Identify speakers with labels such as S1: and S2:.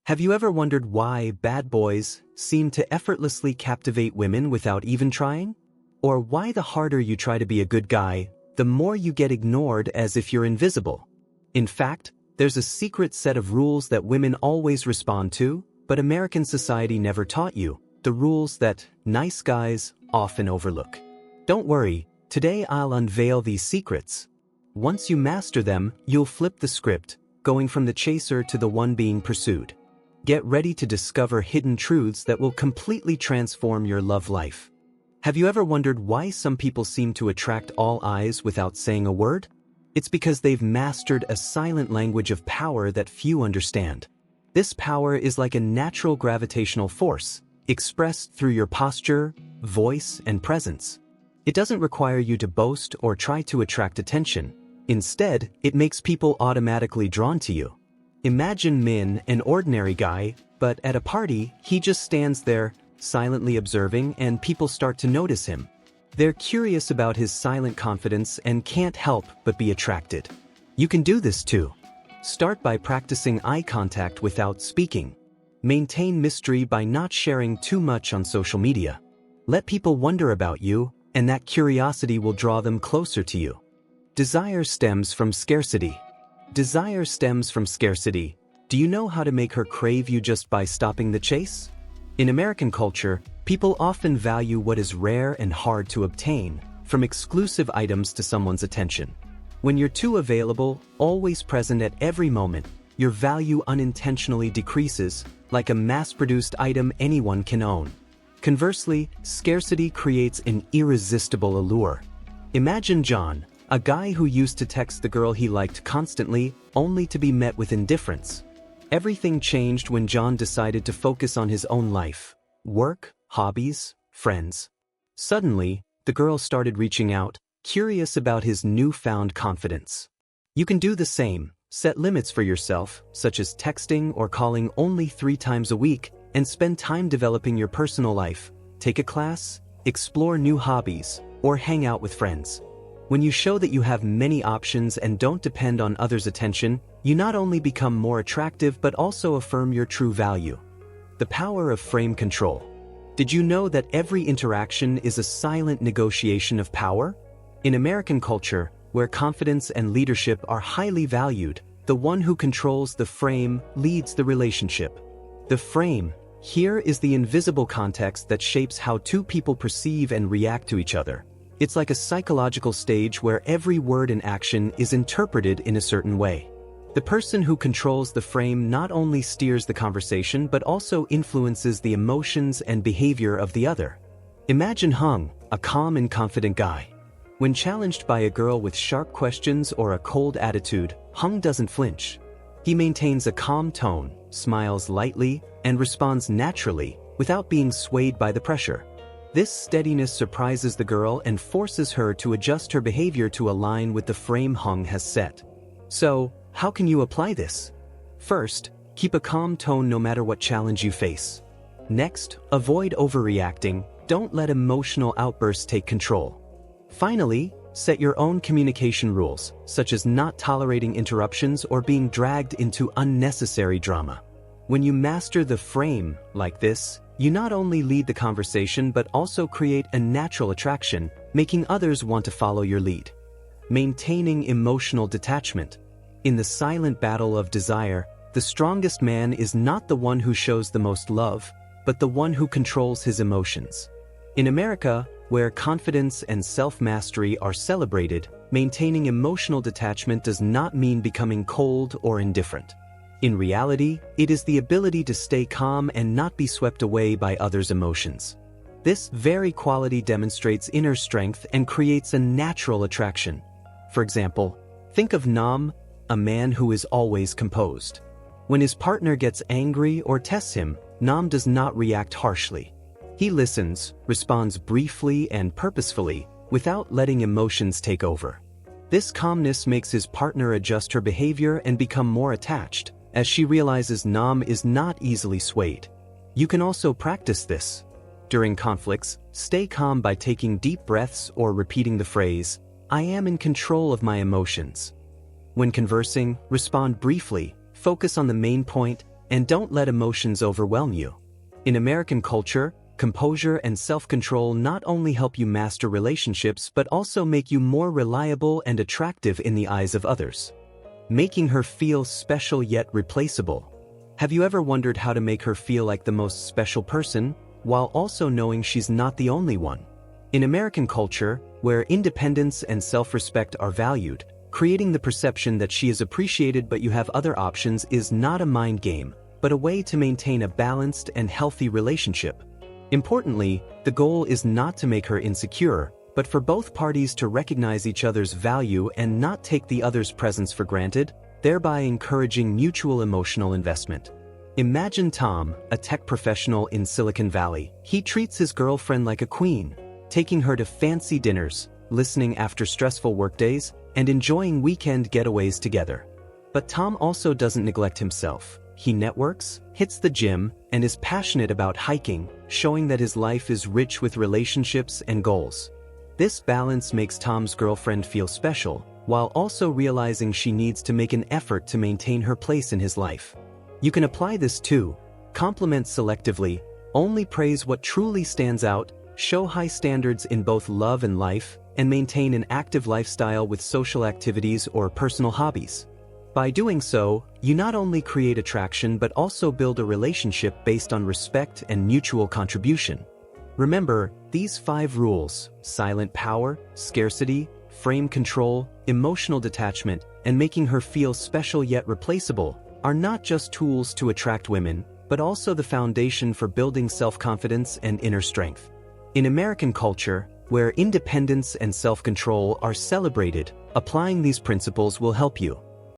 S1: Have you ever wondered why bad boys seem to effortlessly captivate women without even trying? Or why the harder you try to be a good guy, the more you get ignored as if you're invisible? In fact, there's a secret set of rules that women always respond to, but American society never taught you, the rules that nice guys often overlook. Don't worry, today I'll unveil these secrets. Once you master them, you'll flip the script, going from the chaser to the one being pursued. Get ready to discover hidden truths that will completely transform your love life. Have you ever wondered why some people seem to attract all eyes without saying a word? It's because they've mastered a silent language of power that few understand. This power is like a natural gravitational force, expressed through your posture, voice, and presence. It doesn't require you to boast or try to attract attention. Instead, it makes people automatically drawn to you. Imagine Min, an ordinary guy, but at a party, he just stands there, silently observing, and people start to notice him. They're curious about his silent confidence and can't help but be attracted. You can do this too. Start by practicing eye contact without speaking. Maintain mystery by not sharing too much on social media. Let people wonder about you, and that curiosity will draw them closer to you. Desire stems from scarcity. Desire stems from scarcity. Do you know how to make her crave you just by stopping the chase? In American culture, people often value what is rare and hard to obtain, from exclusive items to someone's attention. When you're too available, always present at every moment, your value unintentionally decreases, like a mass-produced item anyone can own. Conversely, scarcity creates an irresistible allure. Imagine John, a guy who used to text the girl he liked constantly, only to be met with indifference. Everything changed when John decided to focus on his own life, work, hobbies, friends. Suddenly, the girl started reaching out, curious about his newfound confidence. You can do the same. Set limits for yourself, such as texting or calling only 3 times a week, and spend time developing your personal life. Take a class, explore new hobbies, or hang out with friends. When you show that you have many options and don't depend on others' attention, you not only become more attractive but also affirm your true value. The power of frame control. Did you know that every interaction is a silent negotiation of power? In American culture, where confidence and leadership are highly valued, the one who controls the frame leads the relationship. The frame, here, is the invisible context that shapes how two people perceive and react to each other. It's like a psychological stage where every word and action is interpreted in a certain way. The person who controls the frame not only steers the conversation but also influences the emotions and behavior of the other. Imagine Hung, a calm and confident guy. When challenged by a girl with sharp questions or a cold attitude, Hung doesn't flinch. He maintains a calm tone, smiles lightly, and responds naturally, without being swayed by the pressure. This steadiness surprises the girl and forces her to adjust her behavior to align with the frame Hung has set. So, how can you apply this? First, keep a calm tone no matter what challenge you face. Next, avoid overreacting. Don't let emotional outbursts take control. Finally, set your own communication rules, such as not tolerating interruptions or being dragged into unnecessary drama. When you master the frame like this, you not only lead the conversation but also create a natural attraction, making others want to follow your lead. Maintaining emotional detachment. In the silent battle of desire, the strongest man is not the one who shows the most love, but the one who controls his emotions. In America, where confidence and self-mastery are celebrated, maintaining emotional detachment does not mean becoming cold or indifferent. In reality, it is the ability to stay calm and not be swept away by others' emotions. This very quality demonstrates inner strength and creates a natural attraction. For example, think of Nam, a man who is always composed. When his partner gets angry or tests him, Nam does not react harshly. He listens, responds briefly and purposefully, without letting emotions take over. This calmness makes his partner adjust her behavior and become more attached, as she realizes Nam is not easily swayed. You can also practice this. During conflicts, stay calm by taking deep breaths or repeating the phrase, "I am in control of my emotions." When conversing, respond briefly, focus on the main point, and don't let emotions overwhelm you. In American culture, composure and self-control not only help you master relationships but also make you more reliable and attractive in the eyes of others. Making her feel special yet replaceable. Have you ever wondered how to make her feel like the most special person, while also knowing she's not the only one? In American culture, where independence and self-respect are valued, creating the perception that she is appreciated but you have other options is not a mind game, but a way to maintain a balanced and healthy relationship. Importantly, the goal is not to make her insecure, but for both parties to recognize each other's value and not take the other's presence for granted, thereby encouraging mutual emotional investment. Imagine Tom, a tech professional in Silicon Valley. He treats his girlfriend like a queen, taking her to fancy dinners, listening after stressful workdays, and enjoying weekend getaways together. But Tom also doesn't neglect himself. He networks, hits the gym, and is passionate about hiking, showing that his life is rich with relationships and goals. This balance makes Tom's girlfriend feel special, while also realizing she needs to make an effort to maintain her place in his life. You can apply this too. Compliment selectively, only praise what truly stands out, show high standards in both love and life, and maintain an active lifestyle with social activities or personal hobbies. By doing so, you not only create attraction but also build a relationship based on respect and mutual contribution. Remember, these 5 rules: silent power, scarcity, frame control, emotional detachment, and making her feel special yet replaceable, are not just tools to attract women, but also the foundation for building self-confidence and inner strength. In American culture, where independence and self-control are celebrated, applying these principles will help you